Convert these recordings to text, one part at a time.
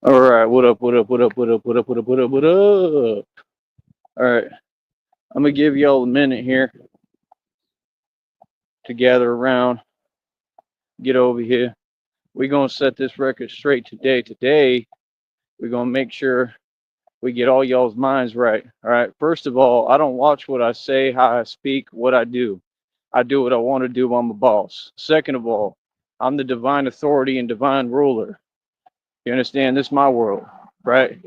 All right, what up, what up, what up, what up, what up, what up, what up, what up? All right, I'm gonna give y'all a minute here to gather around, get over here. We're gonna set this record straight today. Today, we're gonna make sure we get all y'all's minds right. All right, first of all, I don't watch what I say, how I speak, what I do. I do what I want to do. I'm a boss. Second of all, I'm the divine authority and divine ruler. You understand? This is my world, right?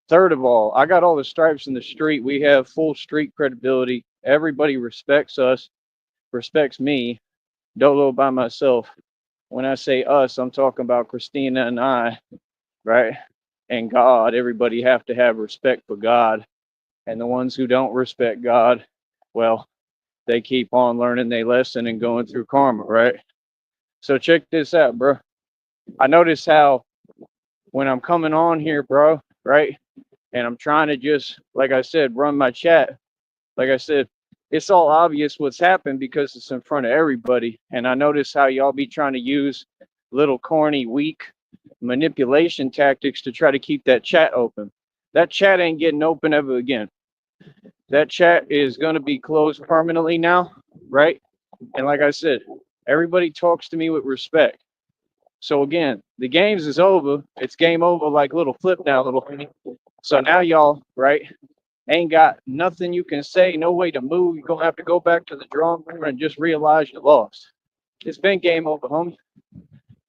Third of all, I got all the stripes in the street. We have full street credibility. Everybody respects us, respects me, Dolo by myself. When I say us, I'm talking about Christina and I, right? And God. Everybody have to have respect for God. And the ones who don't respect God, well, they keep on learning their lesson and going through karma, right? So check this out, bro. I notice how when I'm coming on here, bro, right? And I'm trying to just, like I said, run my chat. Like I said, it's all obvious what's happened because it's in front of everybody. And I notice how y'all be trying to use little corny, weak manipulation tactics to try to keep that chat open. That chat ain't getting open ever again. That chat is going to be closed permanently now, right? And like I said, everybody talks to me with respect. So again, the games is over. It's game over like little flip now, little honey. So now y'all, right, ain't got nothing you can say, no way to move. You're gonna have to go back to the drawing board and just realize you lost. It's been game over, homie.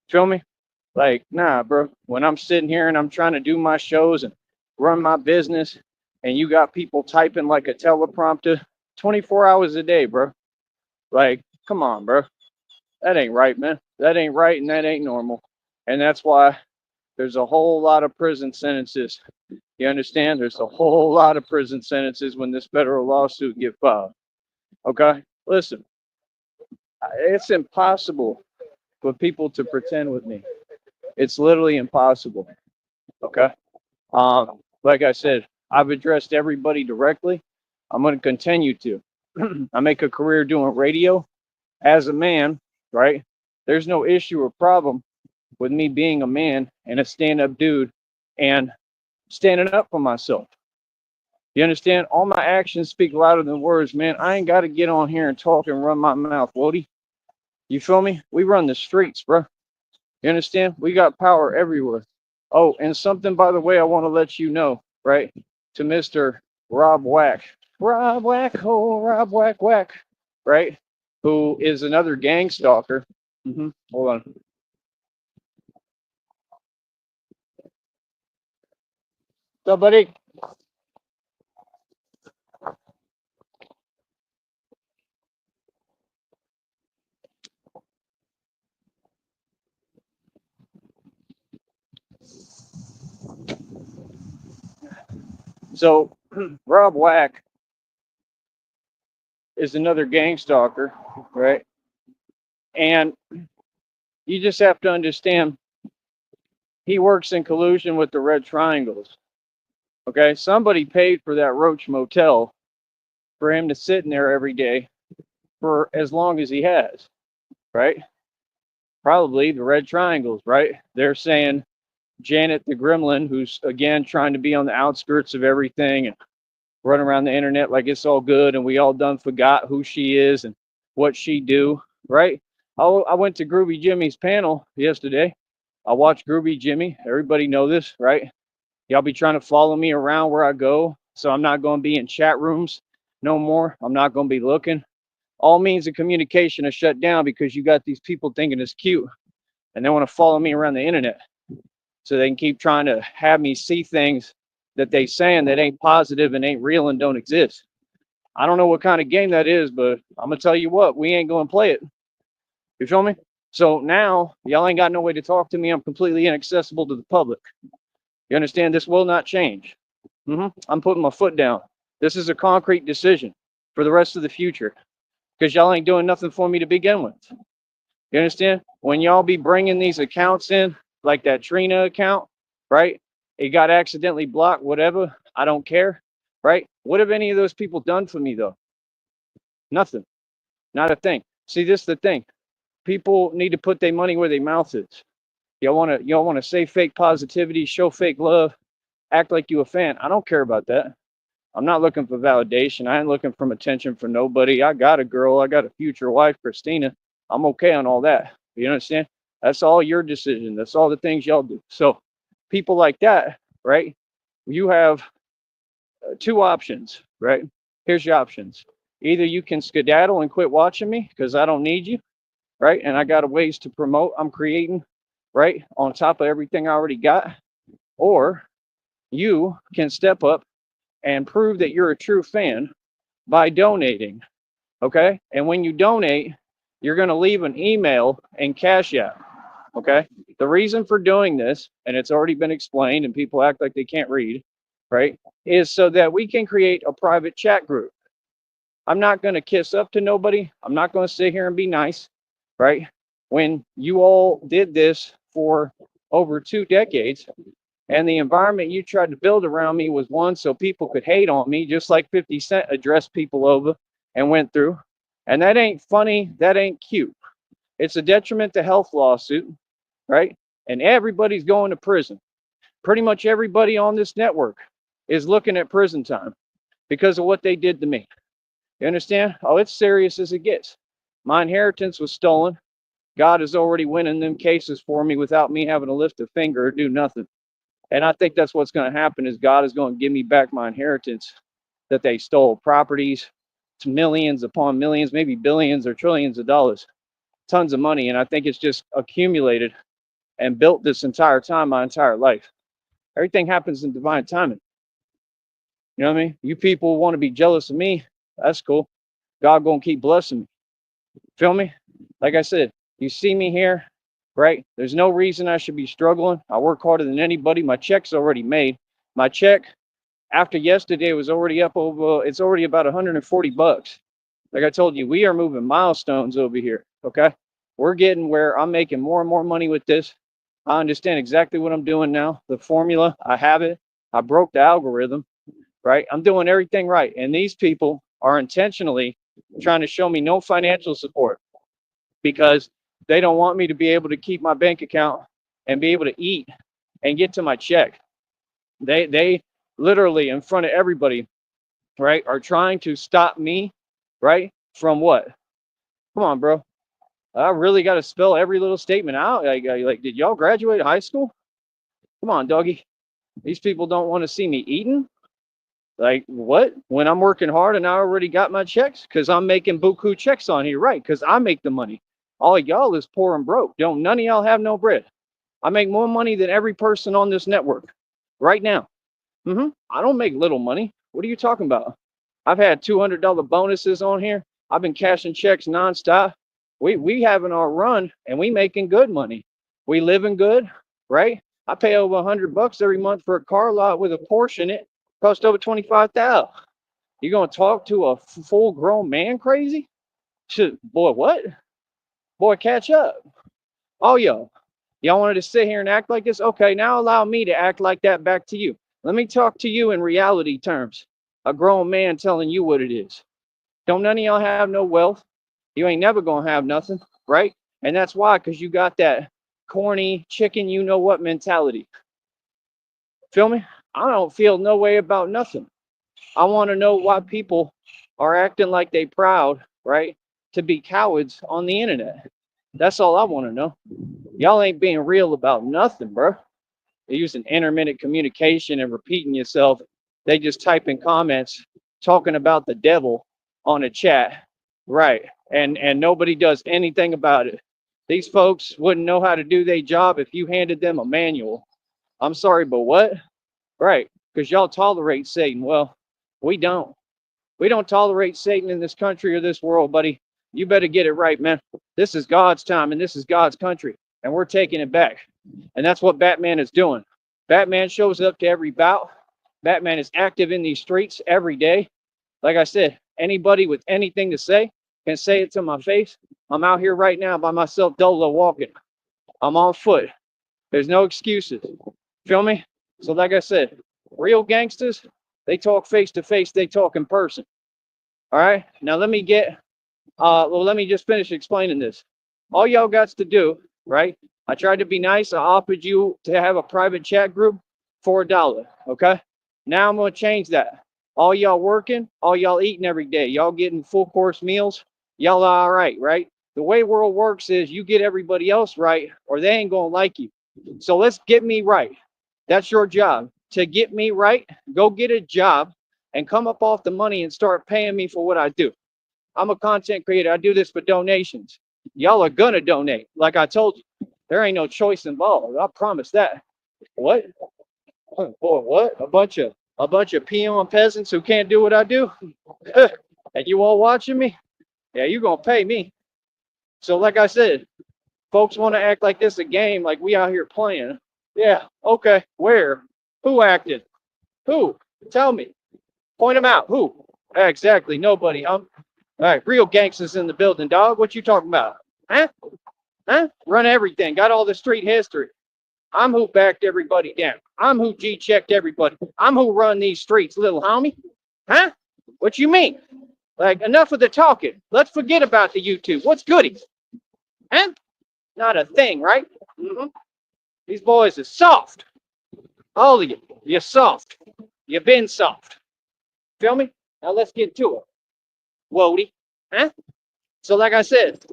Feel me? Like, nah, bro. When I'm sitting here and I'm trying to do my shows and run my business, and you got people typing like a teleprompter 24 hours a day, bro. Like, come on, bro. That ain't right, man. That ain't right, and that ain't normal. And that's why there's a whole lot of prison sentences. You understand? There's a whole lot of prison sentences when this federal lawsuit get filed. Okay? Listen, it's impossible for people to pretend with me. It's literally impossible. Okay? Like I said, I've addressed everybody directly. I'm going to continue to. I make a career doing radio as a man, right? There's no issue or problem with me being a man and a stand up dude and standing up for myself. You understand? All my actions speak louder than words, man. I ain't got to get on here and talk and run my mouth, Wody. You feel me? We run the streets, bro. You understand? We got power everywhere. Oh, and something, by the way, I want to let you know, right? To Mr. Rob Whack. Rob Whack, oh, Rob Whack Whack, right? Who is another gang stalker. Hold on. What's up, buddy? So, Rob Whack is another gang stalker, right? And you just have to understand he works in collusion with the Red Triangles. Okay, somebody paid for that Roach Motel for him to sit in there every day for as long as he has, right? Probably the Red Triangles, right? They're saying Janet the Gremlin, who's again trying to be on the outskirts of everything and run around the internet like it's all good, and we all done forgot who she is and what she do, right? I went to Groovy Jimmy's panel yesterday. I watched Groovy Jimmy. Everybody know this, right? Y'all be trying to follow me around where I go, so I'm not going to be in chat rooms no more. I'm not going to be looking. All means of communication are shut down because you got these people thinking it's cute and they want to follow me around the internet so they can keep trying to have me see things that they saying that ain't positive and ain't real and don't exist. I don't know what kind of game that is, but I'm gonna tell you what, we ain't gonna play it. You feel me? So now y'all ain't got no way to talk to me. I'm completely inaccessible to the public. You understand? This will not change. I'm putting my foot down. This is a concrete decision for the rest of the future because y'all ain't doing nothing for me to begin with. You understand? When y'all be bringing these accounts in, like that Trina account, right? It got accidentally blocked, whatever. I don't care, right? What have any of those people done for me, though? Nothing. Not a thing. See, this is the thing. People need to put their money where their mouth is. Y'all wanna say fake positivity, show fake love, act like you a fan. I don't care about that. I'm not looking for validation. I ain't looking for attention from nobody. I got a girl. I got a future wife, Christina. I'm okay on all that. You understand? That's all your decision. That's all the things y'all do. So, people like that, right? You have two options, right? Here's your options. Either you can skedaddle and quit watching me because I don't need you, right? And I got a ways to promote. I'm creating, right? On top of everything I already got. Or you can step up and prove that you're a true fan by donating. Okay. And when you donate, you're going to leave an email and Cash App. Okay. The reason for doing this, and it's already been explained, and people act like they can't read, right, is so that we can create a private chat group. I'm not going to kiss up to nobody. I'm not going to sit here and be nice, right? When you all did this for over 2 decades, and the environment you tried to build around me was one so people could hate on me, just like 50 Cent addressed people over and went through. And that ain't funny. That ain't cute. It's a detriment to health lawsuit, right? And everybody's going to prison. Pretty much everybody on this network is looking at prison time because of what they did to me. You understand? Oh, it's serious as it gets. My inheritance was stolen. God is already winning them cases for me without me having to lift a finger or do nothing. And I think that's what's going to happen is God is going to give me back my inheritance that they stole, properties to millions upon millions, maybe billions or trillions of dollars, tons of money. And I think it's just accumulated and built this entire time, my entire life. Everything happens in divine timing. You know what I mean? You people want to be jealous of me. That's cool. God going to keep blessing me. Feel me? Like I said, you see me here, right? There's no reason I should be struggling. I work harder than anybody. My check's already made. My check after yesterday was already up over, it's already about $140. Like I told you, we are moving milestones over here. Okay. We're getting where I'm making more and more money with this. I understand exactly what I'm doing now. The formula, I have it. I broke the algorithm, right? I'm doing everything right. And these people are intentionally trying to show me no financial support because they don't want me to be able to keep my bank account and be able to eat and get to my check. They literally in front of everybody, right, are trying to stop me, right, from what? Come on, bro. I really got to spell every little statement out. Like, did y'all graduate high school? Come on, doggy. These people don't want to see me eating. Like, what? When I'm working hard and I already got my checks? Because I'm making buku checks on here, right? Because I make the money. All y'all is poor and broke. Don't none of y'all have no bread. I make more money than every person on this network right now. I don't make little money. What are you talking about? I've had $200 bonuses on here. I've been cashing checks nonstop. We having our run and we making good money. We living good, right? I pay over $100 every month for a car lot with a Porsche in it. Cost over 25,000. You gonna talk to a full grown man crazy? Shit, boy, what? Boy, catch up. Oh, y'all wanted to sit here and act like this? Okay, now allow me to act like that back to you. Let me talk to you in reality terms. A grown man telling you what it is. Don't none of y'all have no wealth. You ain't never gonna have nothing, right? And that's why, because you got that corny chicken, you know what mentality. Feel me? I don't feel no way about nothing. I want to know why people are acting like they proud, right? To be cowards on the internet. That's all I want to know. Y'all ain't being real about nothing, bro. They're using intermittent communication and repeating yourself. They just type in comments talking about the devil on a chat, right? And nobody does anything about it. These folks wouldn't know how to do their job if you handed them a manual. I'm sorry, but what? Right? Because y'all tolerate Satan. Well, we don't. We don't tolerate Satan in this country or this world, buddy. You better get it right, man. This is God's time and this is God's country, and we're taking it back. And that's what Batman is doing. Batman shows up to every bout. Batman is active in these streets every day. Like I said, anybody with anything to say can say it to my face. I'm out here right now by myself, dolo walking. I'm on foot. There's no excuses. Feel me? So, like I said, real gangsters, they talk face to face, they talk in person. All right. Now let me get let me just finish explaining this. All y'all got to do, right? I tried to be nice. I offered you to have a private chat group for $1. Okay. Now I'm going to change that. All y'all working, all y'all eating every day. Y'all getting full course meals. Y'all are all right, right? The way world works is you get everybody else right or they ain't going to like you. So let's get me right. That's your job. To get me right, go get a job and come up off the money and start paying me for what I do. I'm a content creator. I do this for donations. Y'all are gonna donate. Like I told you, there ain't no choice involved. I promise that. What? Boy, what? A bunch of peon peasants who can't do what I do? And you all watching me? Yeah, you gonna pay me. So like I said, folks want to act like this a game, like we out here playing. Yeah, okay. Where? Who acted? Who? Tell me. Point them out. Who? Exactly. Nobody. All right. Real gangsters in the building, dog. What you talking about? Huh? Huh? Run everything. Got all the street history. I'm who backed everybody down. I'm who G-checked everybody. I'm who run these streets, little homie. Huh? What you mean? Like, enough of the talking. Let's forget about the YouTube. What's goodies? Huh? Not a thing, right? Mm-hmm. These boys are soft. All of you. You're soft. You've been soft. Feel me? Now let's get to it. Wody. Huh? So like I said,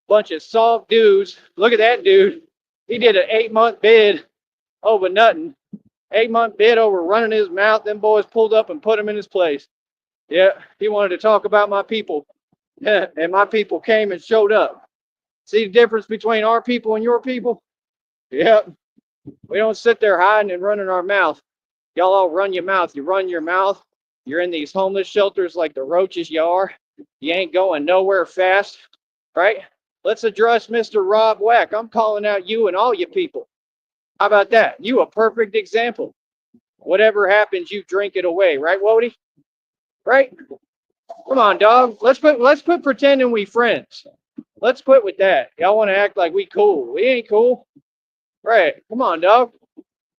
bunch of soft dudes. Look at that dude. He did an 8-month bid over nothing. 8-month bid over running his mouth. Them boys pulled up and put him in his place. Yeah, he wanted to talk about my people. And my people came and showed up. See the difference between our people and your people? Yep. We don't sit there hiding and running our mouth. Y'all all run your mouth. You run your mouth. You're in these homeless shelters like the roaches you are. You ain't going nowhere fast, right? Let's address Mr. Rob Wack. I'm calling out you and all you people. How about that? You a perfect example. Whatever happens, you drink it away, right, Wody? Right? Come on, dog. Let's quit pretending we friends. Let's quit with that. Y'all want to act like we cool. We ain't cool. Right. Come on, dog.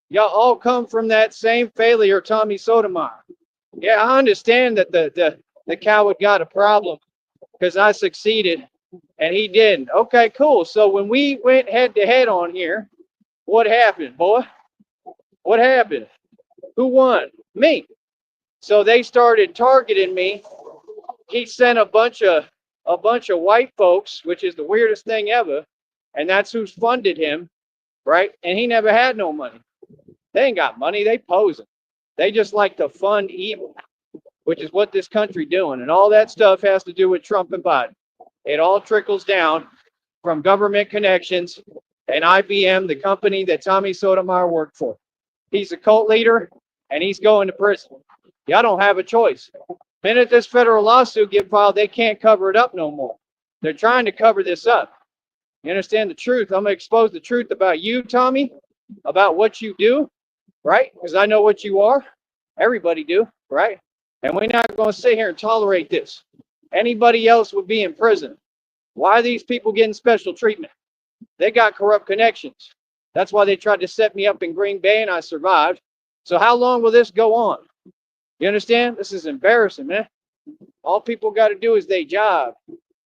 Y'all all come from that same failure, Tommy Sotomayor. Yeah, I understand that the coward got a problem because I succeeded and he didn't. Okay, cool. So when we went head to head on here, what happened, boy? What happened? Who won? Me. So they started targeting me. He sent a bunch of white folks, which is the weirdest thing ever, and that's who's funded him, right? And he never had no money. They ain't got money. They posing. They just like to fund evil, which is what this country doing. And all that stuff has to do with Trump and Biden. It all trickles down from government connections and IBM, the company that Tommy Sotomayor worked for. He's a cult leader and he's going to prison. Y'all don't have a choice. The minute this federal lawsuit get filed, they can't cover it up no more. They're trying to cover this up. You understand the truth? I'm going to expose the truth about you, Tommy, about what you do, right? Because I know what you are. Everybody do, right? And we're not going to sit here and tolerate this. Anybody else would be in prison. Why are these people getting special treatment? They got corrupt connections. That's why they tried to set me up in Green Bay and I survived. So how long will this go on? You understand? This is embarrassing, man. All people got to do is their job.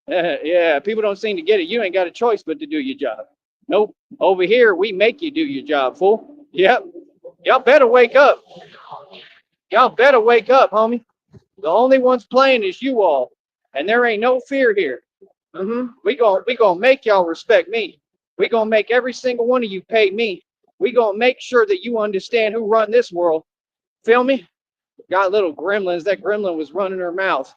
Yeah, people don't seem to get it. You ain't got a choice but to do your job. Nope. Over here, we make you do your job, fool. Yep. Y'all better wake up. Y'all better wake up, homie. The only ones playing is you all. And there ain't no fear here. We gonna make y'all respect me. We gonna make every single one of you pay me. We gonna make sure that you understand who run this world. Feel me? Got little gremlins. That gremlin was running her mouth.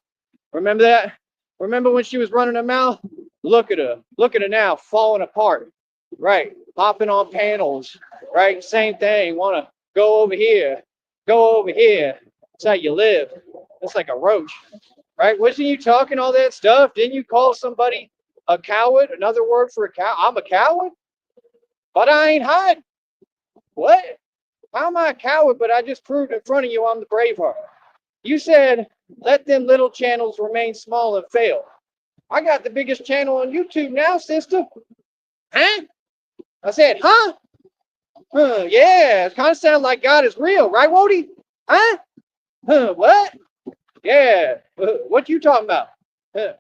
Remember that? Remember when she was running her mouth? Look at her. Look at her now, falling apart. Right. Hopping on panels. Right. Same thing. Want to go over here. Go over here. That's how you live. That's like a roach. Right. Wasn't you talking all that stuff? Didn't you call somebody a coward? Another word for a cow? I'm a coward? But I ain't hiding. What? How am I a coward? But I just proved in front of you I'm the Braveheart. You said, let them little channels remain small and fail. I got the biggest channel on YouTube now, sister. Huh? I said, huh? Yeah, it kind of sounds like God is real, right, Wody? Huh? What? Yeah. What you talking about?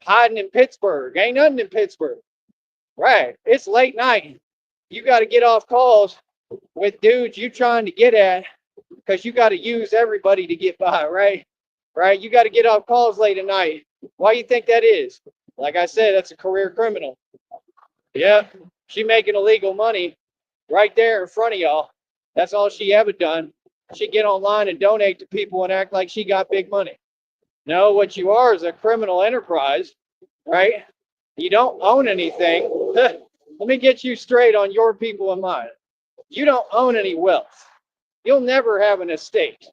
Hiding in Pittsburgh. Ain't nothing in Pittsburgh. Right. It's late night. You got to get off calls with dudes you trying to get at because you got to use everybody to get by, right? Right? You got to get off calls late at night. Why you think that is? Like I said, that's a career criminal. Yeah, she making illegal money right there in front of y'all. That's all she ever done. She get online and donate to people and act like she got big money. No, what you are is a criminal enterprise, right? You don't own anything. Let me get you straight on your people and mine. You don't own any wealth. You'll never have an estate.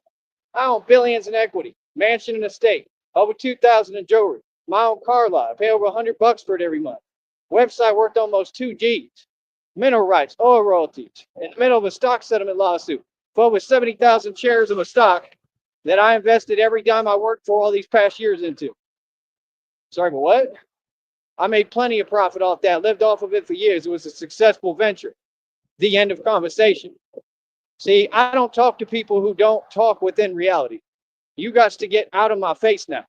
I own billions in equity, mansion and estate, over 2,000 in jewelry, my own car lot. I pay over $100 for it every month. Website worth almost 2 G's. Mineral rights, oil royalties, in the middle of a stock settlement lawsuit for over 70,000 shares of a stock that I invested every dime I worked for all these past years into. Sorry, but what? I made plenty of profit off that, lived off of it for years. It was a successful venture. The end of conversation. See, I don't talk to people who don't talk within reality. You got to get out of my face now.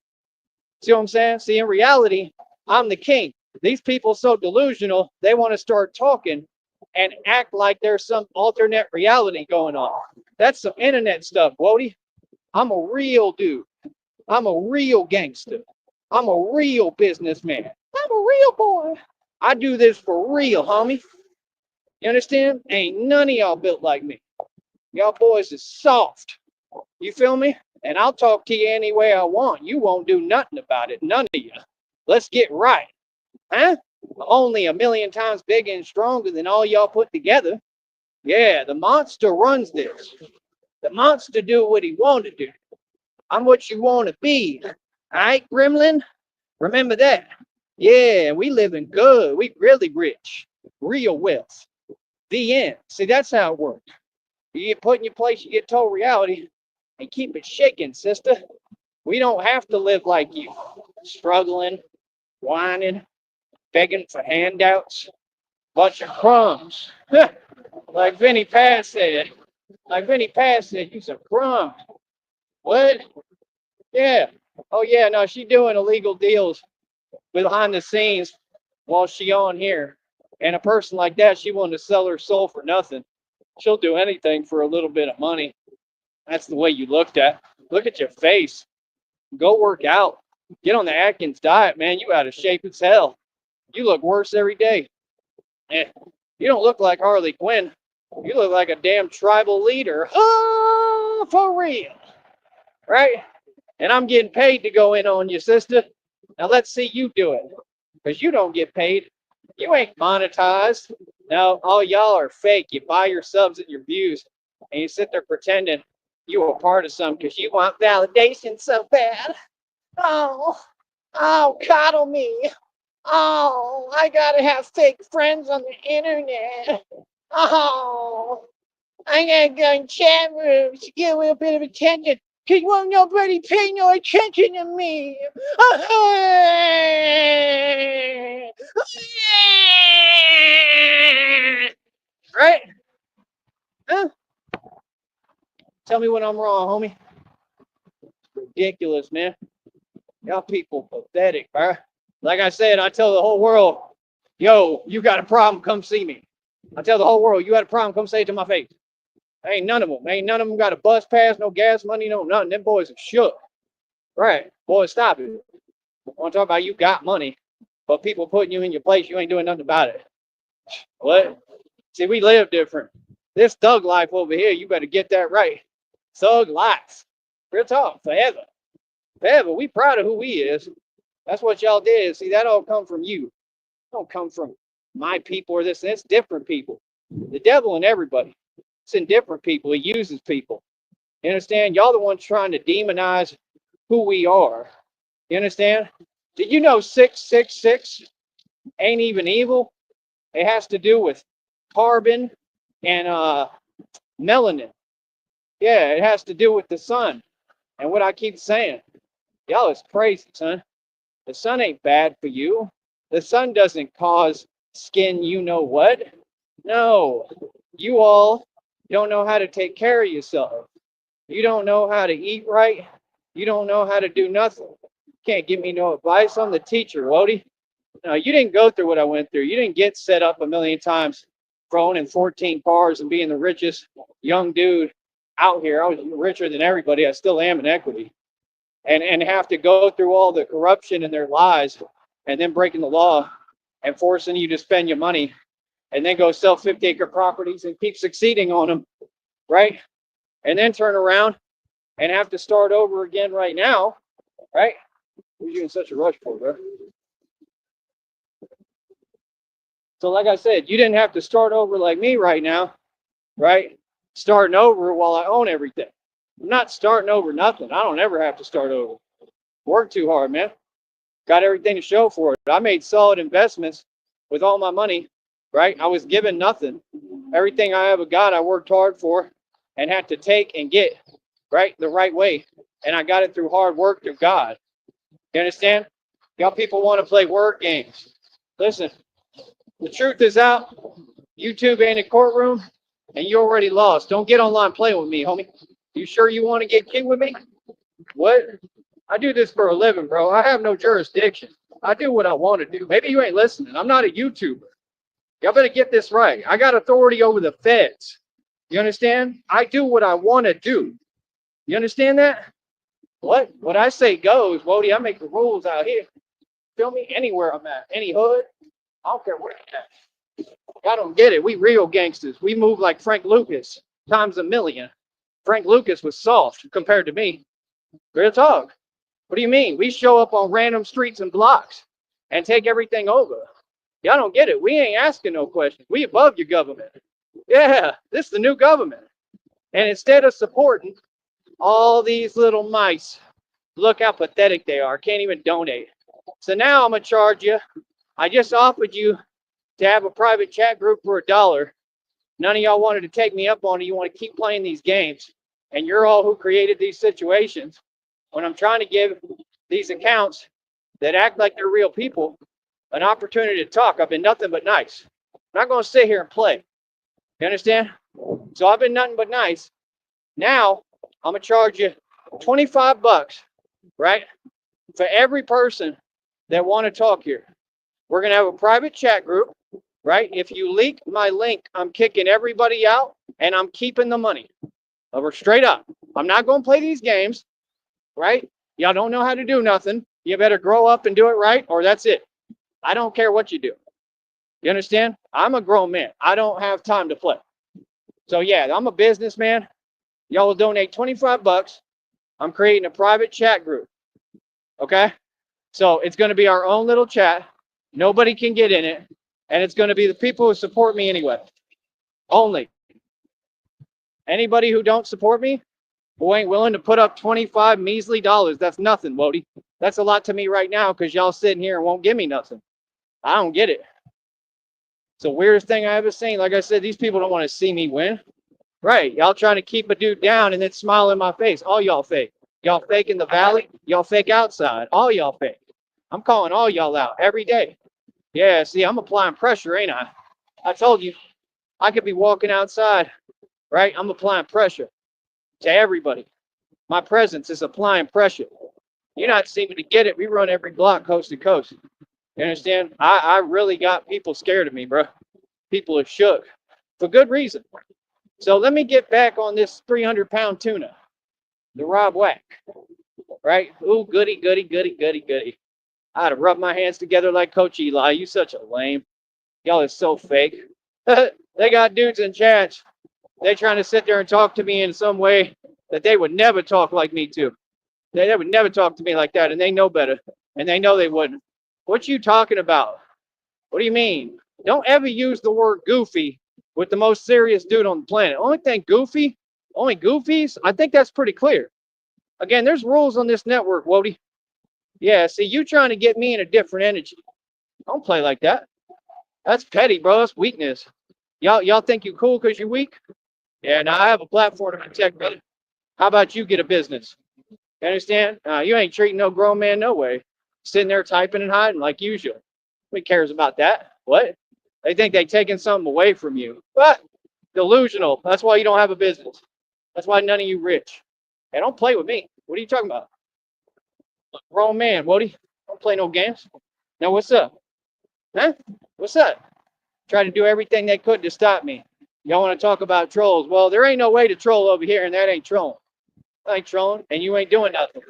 See what I'm saying? See, in reality, I'm the king. These people so delusional, they want to start talking and act like there's some alternate reality going on. That's some internet stuff, Wody. I'm a real dude. I'm a real gangster. I'm a real businessman. I'm a real boy. I do this for real, homie. You understand? Ain't none of y'all built like me. Y'all boys is soft. You feel me? And I'll talk to you any way I want. You won't do nothing about it. None of you. Let's get right. Huh? Only a million times bigger and stronger than all y'all put together. Yeah, the monster runs this. The monster do what he want to do. I'm what you want to be. All right, Gremlin? Remember that. Yeah, we living good. We really rich. Real wealth. The end. See, that's how it works. You get put in your place, you get told reality, and keep it shaking, sister. We don't have to live like you. Struggling, whining, begging for handouts, bunch of crumbs. Like Vinny Paz said. You some crumbs. What? Yeah. Oh yeah, no, she doing illegal deals behind the scenes while she on here. And a person like that, she wanted to sell her soul for nothing. She'll do anything for a little bit of money. That's the way you looked at. Look at your face. Go work out. Get on the Atkins diet, man. You out of shape as hell. You look worse every day. Eh, you don't look like Harley Quinn. You look like a damn tribal leader. Oh, for real. Right? And I'm getting paid to go in on you, sister. Now let's see you do it. Because you don't get paid. You ain't monetized. Now, all y'all are fake. You buy your subs and your views. And you sit there pretending you are part of something because you want validation so bad. Oh, coddle me. Oh, I gotta have fake friends on the internet. Oh, I gotta go in chat rooms to get a little bit of attention. Because won't nobody pay no attention to me. Right? Huh? Tell me when I'm wrong, homie. Ridiculous, man. Y'all people pathetic, bro. Like I said, I tell the whole world, yo, you got a problem, come see me. I tell the whole world, you got a problem, come say it to my face. Ain't none of them got a bus pass, no gas money, no nothing. Them boys are shook. Right. Boys, stop it. I want to talk about you got money, but people putting you in your place, you ain't doing nothing about it. What? See, we live different. This thug life over here, you better get that right. Thug life. Real talk, forever. Forever. We proud of who we is. That's what y'all did. See, that all come from you. It don't come from my people or this. It's different people. The devil in everybody. It's in different people. He uses people. You understand? Y'all the ones trying to demonize who we are. You understand? Did you know 666 ain't even evil? It has to do with carbon and melanin. Yeah, it has to do with the sun. And what I keep saying, y'all is crazy, son. The sun ain't bad for you. The sun doesn't cause skin you know what. No, you all don't know how to take care of yourself. You don't know how to eat right. You don't know how to do nothing. Can't give me no advice. I'm the teacher, Wody. No, you didn't go through what I went through. You didn't get set up a million times owning 14 cars and being the richest young dude out here. I was richer than everybody. I still am in equity. And have to go through all the corruption and their lies and then breaking the law and forcing you to spend your money and then go sell 50-acre properties and keep succeeding on them, right? And then turn around and have to start over again right now, right? What are you in such a rush for, bro? So like I said, you didn't have to start over like me right now, right? Starting over while I own everything. I'm not starting over nothing. I don't ever have to start over. Work too hard, man. Got everything to show for it. I made solid investments with all my money, right? I was given nothing. Everything I ever got, I worked hard for and had to take and get, right, the right way. And I got it through hard work through God. You understand? Y'all people want to play word games. Listen, the truth is out. YouTube ain't a courtroom, and you already lost. Don't get online playing with me, homie. You sure you want to get kicked with me? What? I do this for a living, bro. I have no jurisdiction. I do what I want to do. Maybe you ain't listening. I'm not a YouTuber. Y'all better get this right. I got authority over the feds. You understand? I do what I want to do. You understand that? What I say goes, Wody. I make the rules out here. Feel me? Anywhere I'm at. Any hood. I don't care where I'm at. I don't get it. We real gangsters. We move like Frank Lucas times a million. Frank Lucas was soft compared to me. Real talk. What do you mean? We show up on random streets and blocks and take everything over. Y'all don't get it. We ain't asking no questions. We above your government. Yeah, this is the new government. And instead of supporting all these little mice, look how pathetic they are. Can't even donate. So now I'm going to charge you. I just offered you to have a private chat group for $1. None of y'all wanted to take me up on it. You want to keep playing these games. And you're all who created these situations. When I'm trying to give these accounts that act like they're real people an opportunity to talk, I've been nothing but nice. I'm not going to sit here and play. You understand? So I've been nothing but nice. Now I'm going to charge you $25, right? For every person that want to talk here. We're going to have a private chat group, right? If you leak my link, I'm kicking everybody out and I'm keeping the money. We're straight up. I'm not going to play these games. Right? Y'all don't know how to do nothing. You better grow up and do it right, or that's it. I don't care what you do. You understand? I'm a grown man. I don't have time to play. So yeah, I'm a businessman. Y'all will donate $25. I'm creating a private chat group. Okay? So it's going to be our own little chat. Nobody can get in it. And it's going to be the people who support me anyway. Only. Anybody who don't support me, who ain't willing to put up 25 measly dollars, that's nothing, Wody. That's a lot to me right now because y'all sitting here and won't give me nothing. I don't get it. It's the weirdest thing I ever seen. Like I said, these people don't want to see me win. Right. Y'all trying to keep a dude down and then smile in my face. All y'all fake. Y'all fake in the valley. Y'all fake outside. All y'all fake. I'm calling all y'all out every day. Yeah, see, I'm applying pressure, ain't I? I told you. I could be walking outside, right? I'm applying pressure to everybody. My presence is applying pressure. You're not seeming to get it. We run every block coast to coast. You understand? I really got people scared of me, bro. People are shook for good reason. So let me get back on this 300-pound tuna, the Rob Wack, right? Ooh, goody, goody, goody, goody, goody. I'd have rubbed my hands together like Coach Eli. You such a lame. Y'all are so fake. They got dudes in chats. They trying to sit there and talk to me in some way that they would never talk like me to. They would never talk to me like that, and they know better, and they know they wouldn't. What you talking about? What do you mean? Don't ever use the word goofy with the most serious dude on the planet. Only thing goofy, only goofies, I think that's pretty clear. Again, there's rules on this network, Wody. Yeah, see, you trying to get me in a different energy. Don't play like that. That's petty, bro. That's weakness. Y'all think you cool because you're weak? Yeah, now I have a platform to protect, brother. How about you get a business? You understand? You ain't treating no grown man no way. Sitting there typing and hiding like usual. Who cares about that? What? They think they taking something away from you. What? Delusional. That's why you don't have a business. That's why none of you rich. Hey, don't play with me. What are you talking about? Grown man, Wody. Don't play no games. Now what's up? Huh? What's up? tried to do everything they could to stop me. Y'all want to talk about trolls? Well, there ain't no way to troll over here, and that ain't trolling. I ain't trolling, and you ain't doing nothing.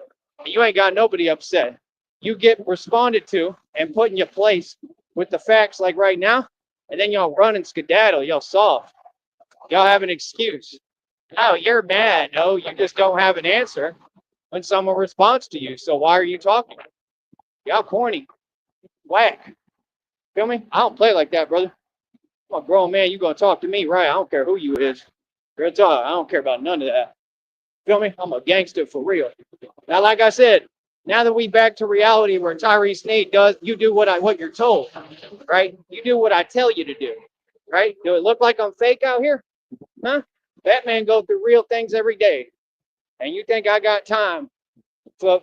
You ain't got nobody upset. You get responded to and put in your place with the facts like right now, and then y'all run and skedaddle. Y'all soft. Y'all have an excuse. Oh, you're mad. No, you just don't have an answer when someone responds to you. So why are you talking? Y'all corny. Whack. Feel me? I don't play like that, brother. I'm a grown man. You gonna talk to me, right? I don't care who you is. Real talk. I don't care about none of that. Feel me? I'm a gangster for real. Now, like I said, now that we back to reality where Tyree Sneed does, you do what you're told, right? You do what I tell you to do, right? Do it look like I'm fake out here? Huh? Batman go through real things every day. And you think I got time for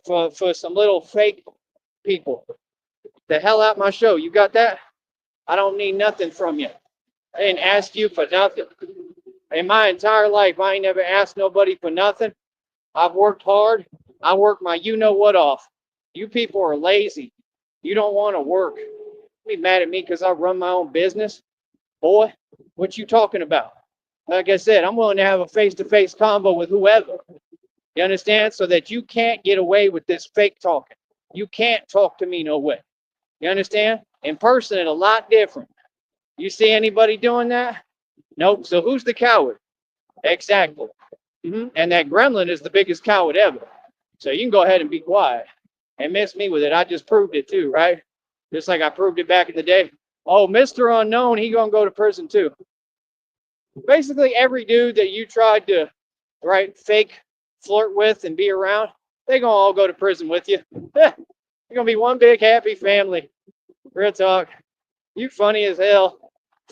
some little fake people? The hell out my show. You got that? I don't need nothing from you. I didn't ask you for nothing. In my entire life, I ain't never asked nobody for nothing. I've worked hard. I work my you-know-what off. You people are lazy. You don't want to work. Be mad at me because I run my own business. Boy, what you talking about? Like I said, I'm willing to have a face-to-face convo with whoever. You understand? So that you can't get away with this fake talking. You can't talk to me no way. You understand? In person, it's a lot different. You see anybody doing that? Nope. So who's the coward? Exactly. And that gremlin is the biggest coward ever. So you can go ahead and be quiet and miss me with it. I just proved it too, right? Just like I proved it back in the day. Oh, Mr. Unknown, he gonna go to prison too. Basically, every dude that you tried to, right, fake flirt with and be around, they gonna all go to prison with you. You're gonna be one big happy family. Real talk. You funny as hell.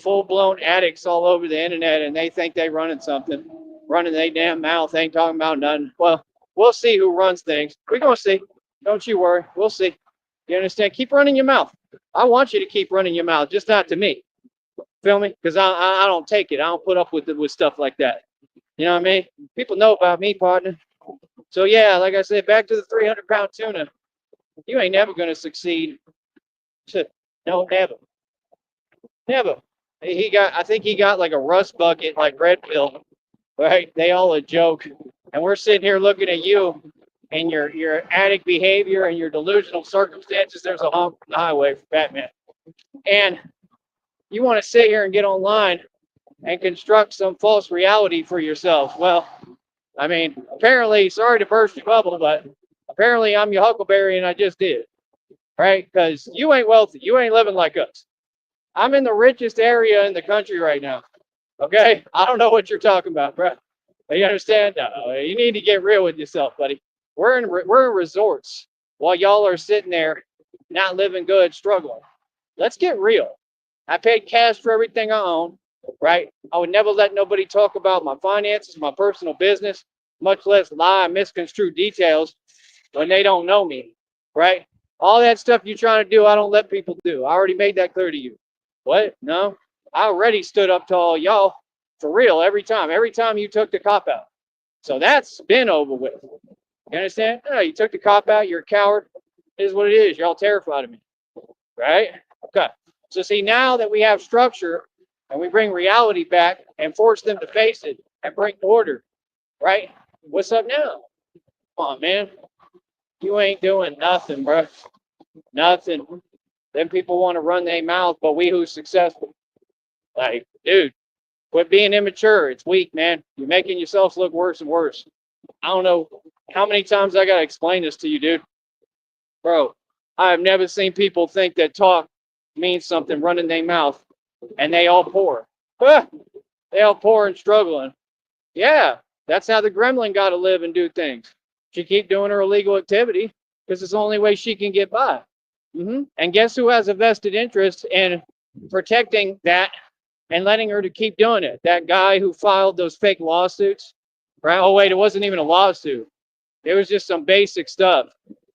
Full-blown addicts all over the internet, and they think they running something. Running their damn mouth, ain't talking about nothing. Well, we'll see who runs things. We're gonna see. Don't you worry. We'll see. You understand? Keep running your mouth. I want you to keep running your mouth, just not to me. Feel me? Because I don't take it. I don't put up with stuff like that. You know what I mean? People know about me, partner. So yeah, like I said, back to the 300-pound tuna. You ain't never gonna succeed. No, never. Never. I think he got like a rust bucket like Red Pill, right? They all a joke. And we're sitting here looking at you and your addict behavior and your delusional circumstances. There's a honk on the highway for Batman. And you want to sit here and get online and construct some false reality for yourself. Well, I mean, apparently, sorry to burst your bubble, but apparently I'm your Huckleberry and I just did, right? Because you ain't wealthy. You ain't living like us. I'm in the richest area in the country right now. Okay? I don't know what you're talking about, bro. You understand? You need to get real with yourself, buddy. We're in resorts while y'all are sitting there not living good, struggling. Let's get real. I paid cash for everything I own, right? I would never let nobody talk about my finances, my personal business, much less lie and misconstrue details when they don't know me, right? All that stuff you're trying to do, I don't let people do. I already made that clear to you. What? No? I already stood up to all y'all for real every time you took the cop out. So that's been over with. You understand? No, you took the cop out, you're a coward. It is what it is. You're all terrified of me. Right? Okay. So see, now that we have structure and we bring reality back and force them to face it and bring order, right? What's up now? Come on, man. You ain't doing nothing, bro. Nothing. Then people want to run their mouth, but we who's successful. Like, dude, quit being immature. It's weak, man. You're making yourselves look worse and worse. I don't know how many times I got to explain this to you, dude. Bro, I have never seen people think that talk means something running their mouth, and they all poor. They all poor and struggling. Yeah, that's how the gremlin got to live and do things. She keep doing her illegal activity because it's the only way she can get by. And guess who has a vested interest in protecting that and letting her to keep doing it? That guy who filed those fake lawsuits, right? Oh, wait, it wasn't even a lawsuit. It was just some basic stuff,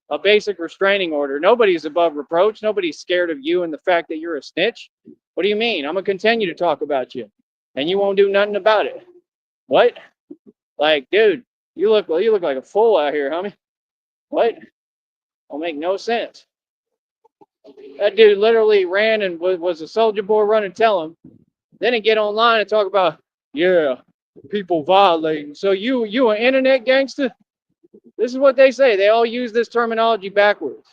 a basic restraining order. Nobody's above reproach. Nobody's scared of you and the fact that you're a snitch. What do you mean? I'm going to continue to talk about you, and you won't do nothing about it. What? Like, dude, you look like a fool out here, homie. What? Don't make no sense. That dude literally ran and was a soldier boy running, tell him. Then he get online and talk about, yeah, people violating. So you an internet gangster? This is what they say. They all use this terminology backwards.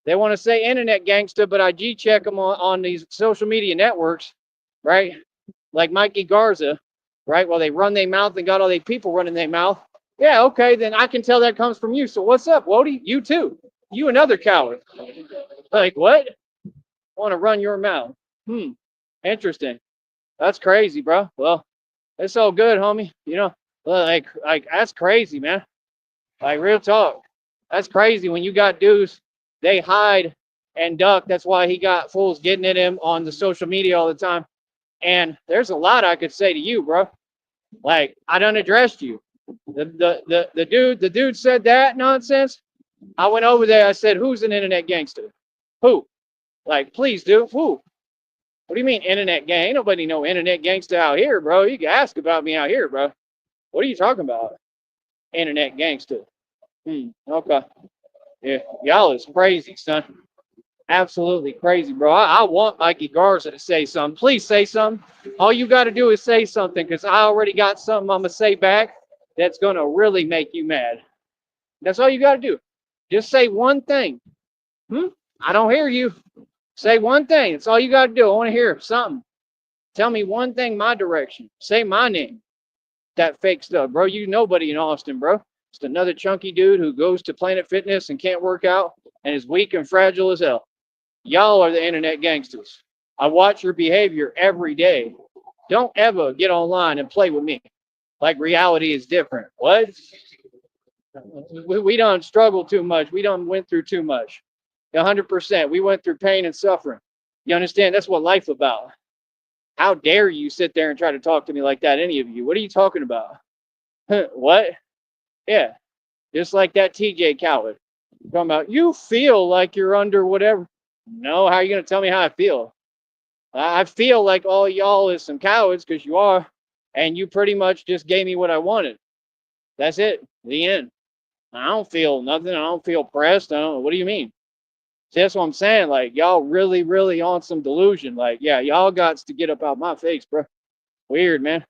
They want to say internet gangster, but I G check them on these social media networks, right? Like Mikey Garza, right? Well, they run their mouth and got all these people running their mouth. Yeah, okay, then I can tell that comes from you. So what's up, Wody? You too. You another coward. Like what? Want to run your mouth? Interesting. That's crazy, bro. Well, it's all good, homie. You know, like that's crazy, man. Like real talk. That's crazy when you got dudes, they hide and duck. That's why he got fools getting at him on the social media all the time. And there's a lot I could say to you, bro. Like I done addressed you. The dude said that nonsense. I went over there. I said, "Who's an internet gangster? Who? Like, please, dude. Who? What do you mean internet gang? Ain't nobody no internet gangster out here, bro. You can ask about me out here, bro. What are you talking about? Internet gangster. Okay. Yeah, y'all is crazy, son. Absolutely crazy, bro. I want Mikey Garza to say something. Please say something. All you got to do is say something because I already got something I'm going to say back that's going to really make you mad. That's all you got to do. Just say one thing. I don't hear you. Say one thing. That's all you got to do. I want to hear something. Tell me one thing my direction. Say my name. That fake stuff, bro. You nobody in Austin, bro. Just another chunky dude who goes to Planet Fitness and can't work out and is weak and fragile as hell. Y'all are the internet gangsters. I watch your behavior every day. Don't ever get online and play with me. Like reality is different. What? We don't struggle too much. We don't went through too much. 100%. We went through pain and suffering. You understand? That's what life's about. How dare you sit there and try to talk to me like that, any of you? What are you talking about? What? Yeah. Just like that TJ Khaled. Talking about, you feel like you're under whatever. No, how are you going to tell me how I feel? I feel like all y'all is some cowards because you are. And you pretty much just gave me what I wanted. That's it. The end. I don't feel nothing. I don't feel pressed. I don't. What do you mean? See, that's what I'm saying. Like, y'all really, really on some delusion. Like, yeah, y'all got to get up out my face, bro. Weird, man.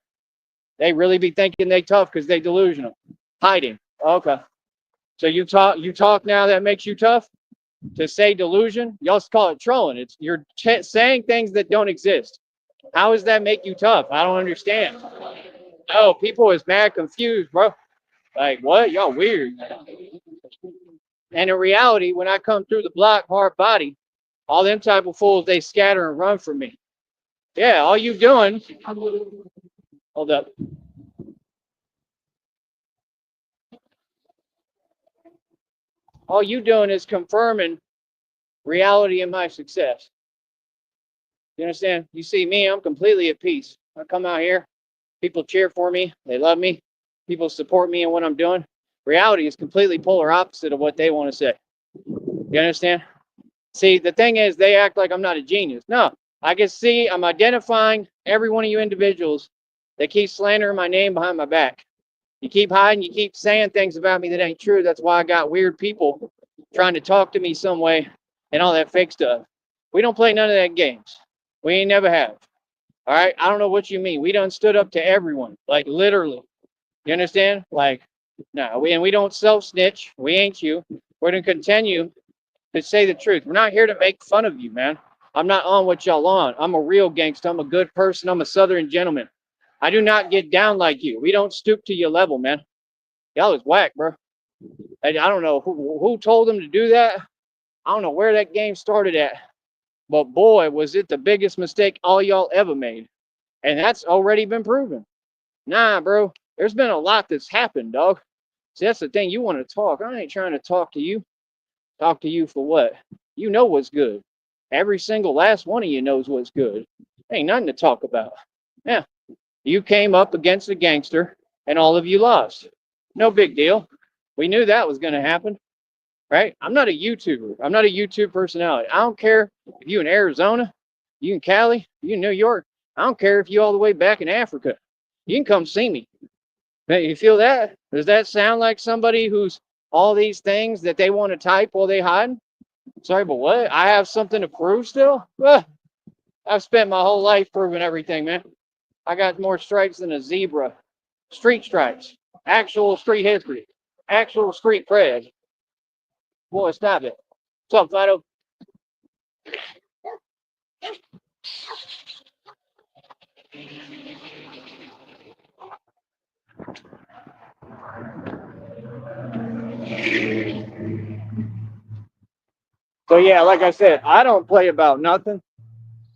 They really be thinking they tough because they delusional. Hiding. Okay. So you talk now that makes you tough? To say delusion? Y'all call it trolling. It's you're saying things that don't exist. How does that make you tough? I don't understand. Oh, people is mad confused, bro. Like, what? Y'all weird. And in reality, when I come through the block, hard body, all them type of fools, they scatter and run from me. Yeah, all you doing, hold up. All you doing is confirming reality in my success. You understand? You see me, I'm completely at peace. I come out here, people cheer for me, they love me, people support me in what I'm doing. Reality is completely polar opposite of what they want to say. You understand? See, the thing is, they act like I'm not a genius. No, I can see I'm identifying every one of you individuals that keep slandering my name behind my back. You keep hiding, you keep saying things about me that ain't true. That's why I got weird people trying to talk to me some way and all that fake stuff. We don't play none of that games. We ain't never have. All right? I don't know what you mean. We done stood up to everyone, like literally. You understand? Like, no, we don't self-snitch. We ain't you. We're going to continue to say the truth. We're not here to make fun of you, man. I'm not on what y'all on. I'm a real gangster. I'm a good person. I'm a Southern gentleman. I do not get down like you. We don't stoop to your level, man. Y'all is whack, bro. I don't know who told them to do that. I don't know where that game started at. But boy, was it the biggest mistake all y'all ever made. And that's already been proven. Nah, bro. There's been a lot that's happened, dog. See, that's the thing. You want to talk. I ain't trying to talk to you. Talk to you for what? You know what's good. Every single last one of you knows what's good. Ain't nothing to talk about. Yeah. You came up against a gangster and all of you lost. No big deal. We knew that was going to happen, right? I'm not a YouTuber. I'm not a YouTube personality. I don't care if you in Arizona, you in Cali, you in New York. I don't care if you all the way back in Africa. You can come see me. You feel that? Does that sound like somebody who's all these things that they want to type while they hide? Sorry, but what? I have something to prove still? Ugh, I've spent my whole life proving everything, man. I got more stripes than a zebra. Street stripes. Actual street history. Actual street cred. Boy, stop it. What's up, Fido? So yeah, like I said, I don't play about nothing.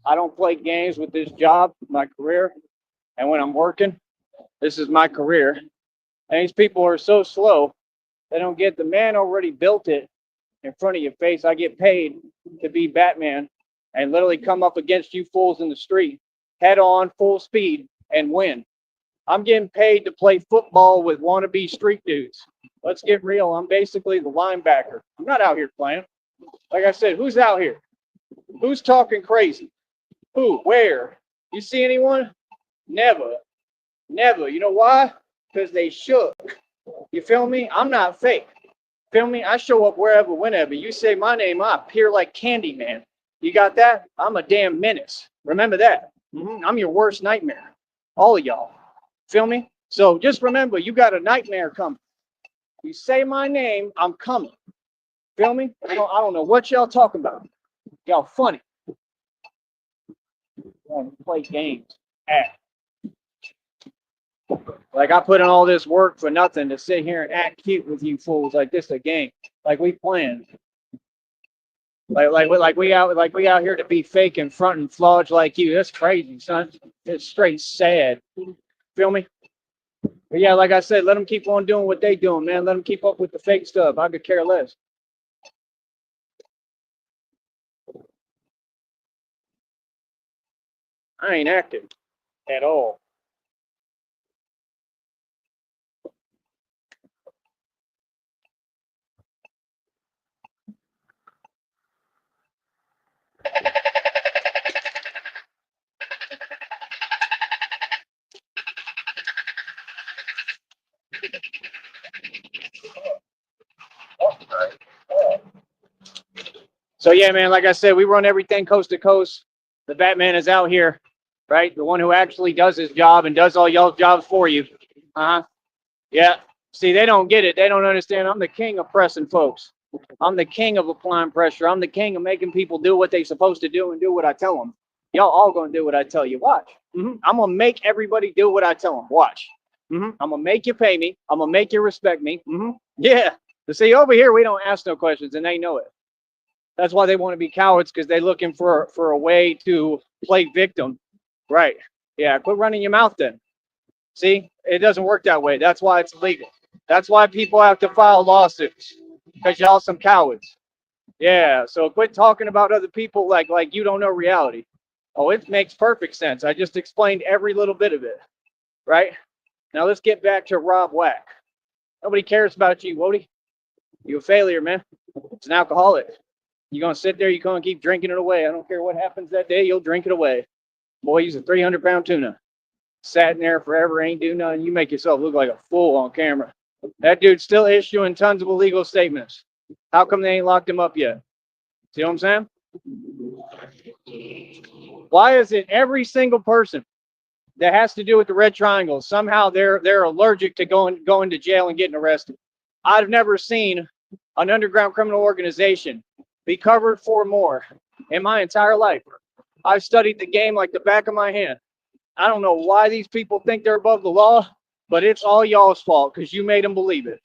I don't play games with this job, my career. And when I'm working, this is my career. And these people are so slow, they don't get the man already built it in front of your face. I get paid to be Batman and literally come up against you fools in the street, head on, full speed, and win. I'm getting paid to play football with wannabe street dudes. Let's get real. I'm basically the linebacker. I'm not out here playing. Like I said, who's out here? Who's talking crazy? Who? Where? You see anyone? Never. Never. You know why? Because they shook. You feel me? I'm not fake. Feel me? I show up wherever, whenever. You say my name, I appear like Candyman. You got that? I'm a damn menace. Remember that. I'm your worst nightmare. All of y'all. Feel me? So just remember, you got a nightmare coming. You say my name, I'm coming. Feel me? I don't know what y'all talking about. Y'all funny. Play games. Act. Like I put in all this work for nothing to sit here and act cute with you fools like this a game. Like we planned. Like we out here to be fake and front and flawed like you. That's crazy, son. It's straight sad. Feel me? But yeah, like I said, let them keep on doing what they doing, man. Let them keep up with the fake stuff. I could care less. I ain't acting at all. So yeah, man, like I said, we run everything coast to coast. The Batman is out here, right? The one who actually does his job and does all y'all's jobs for you. Uh-huh. Yeah. See, they don't get it. They don't understand. I'm the king of pressing folks. I'm the king of applying pressure. I'm the king of making people do what they're supposed to do and do what I tell them. Y'all all gonna do what I tell you. Watch. I'm gonna make everybody do what I tell them. Watch. I'm gonna make you pay me. I'm gonna make you respect me. Yeah. To see over here, we don't ask no questions, and they know it. That's why they want to be cowards, because they're looking for a way to play victim. Right. Yeah. Quit running your mouth then. See, it doesn't work that way. That's why it's illegal. That's why people have to file lawsuits, because y'all some cowards. Yeah. So quit talking about other people like you don't know reality. Oh, it makes perfect sense. I just explained every little bit of it. Right. Now let's get back to Rob Wack. Nobody cares about you, Wody. You a failure, man. It's an alcoholic. You're going to sit there, you're going to keep drinking it away. I don't care what happens that day, you'll drink it away. Boy, he's a 300-pound tuna. Sat in there forever, ain't do nothing. You make yourself look like a fool on camera. That dude's still issuing tons of illegal statements. How come they ain't locked him up yet? See what I'm saying? Why is it every single person that has to do with the Red Triangle, somehow they're allergic to going to jail and getting arrested? I've never seen an underground criminal organization be covered for more in my entire life. I've studied the game like the back of my hand. I don't know why these people think they're above the law, but it's all y'all's fault because you made them believe it.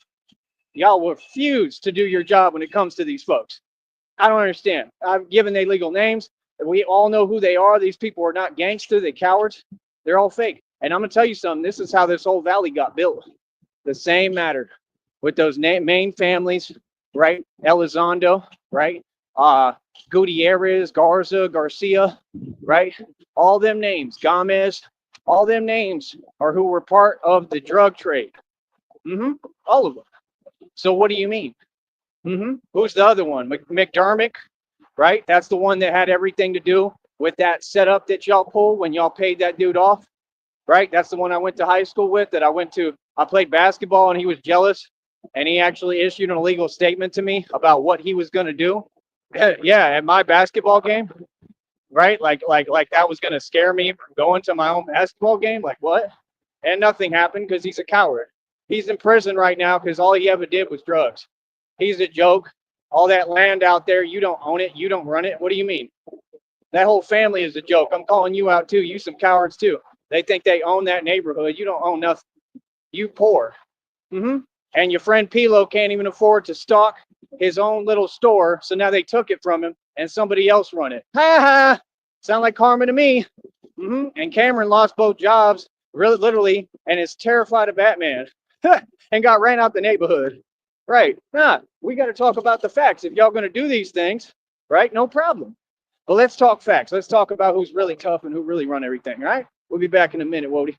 Y'all refuse to do your job when it comes to these folks. I don't understand. I've given their legal names. We all know who they are. These people are not gangster. They're cowards. They're all fake. And I'm going to tell you something. This is how this whole valley got built. The same matter with those main families, right? Elizondo, right? Gutierrez, Garza, Garcia, right? All them names, Gomez, all them names are who were part of the drug trade. All of them. So what do you mean? Who's the other one? McDermott, right? That's the one that had everything to do with that setup that y'all pulled when y'all paid that dude off, right? That's the one I went to high school with, that I played basketball and he was jealous, and he actually issued an illegal statement to me about what he was going to do. Yeah, at my basketball game, right? Like that was gonna scare me from going to my own basketball game. Like what? And nothing happened because he's a coward. He's in prison right now because all he ever did was drugs. He's a joke. All that land out there, you don't own it, you don't run it. What do you mean? That whole family is a joke. I'm calling you out too. You some cowards too. They think they own that neighborhood. You don't own nothing. You poor. Mm-hmm. And your friend Pilo can't even afford to stock his own little store, so now they took it from him and somebody else run it. Ha ha! Sound like karma to me. Mm-hmm. And Cameron lost both jobs, really, literally, and is terrified of Batman, and got ran out the neighborhood. Right? Nah, we got to talk about the facts. If y'all gonna do these things, right? No problem. But let's talk facts. Let's talk about who's really tough and who really run everything. All right? We'll be back in a minute, Wody.